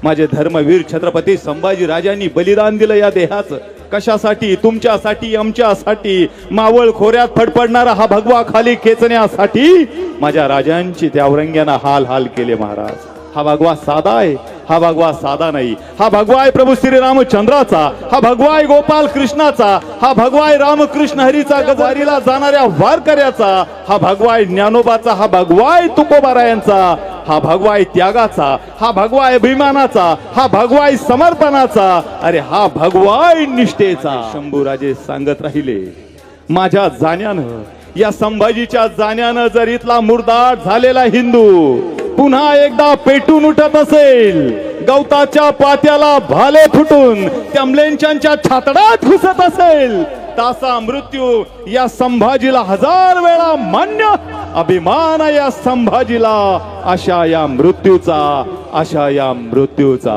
माझे धर्मवीर छत्रपती संभाजी राजांनी बलिदान दिलं या देहाचं. कशासाठी? तुमच्यासाठी, आमच्यासाठी. मावळ खोऱ्यात फडफडणारा हा भगवा खाली खेचण्यासाठी माझ्या राजांची त्या औरंग्यानं हाल हाल केले महाराज. हा भगवा साधा आहे, हा भगवा साधा नाही. हा भगवा आहे प्रभू श्री रामचंद्राचा, हा भगवा आहे गोपाल कृष्णाचा, हा भगवा आहे रामकृष्ण हरीचा गजारीला जाणाऱ्या वारकऱ्याचा, हा भगवा आहे ज्ञानोबाचा, हा भगवा आहे तुकोबारायांचा, हा भगवा आहे त्यागाचा, हा भगवा आहे अभिमानाचा, हा भगवा आहे समर्पणाचा, अरे हा भगवा आहे निष्ठेचा. शंभूराजे सांगत राहिले, माझ्या जाण्यानं, या संभाजीच्या जाण्यानं जर इथला मुर्दाट झालेला हिंदू पुन्हा एकदा पेटून उठत असेल, गवताच्या पात्याला भाले फुटून त्यामलेंच्या छातडात घुसत असेल, तासा मृत्यू या संभाजीला 1000 वेळा मान्य. अभिमान या संभाजीला, अशा या मृत्यूचा, अशा या मृत्यूचा.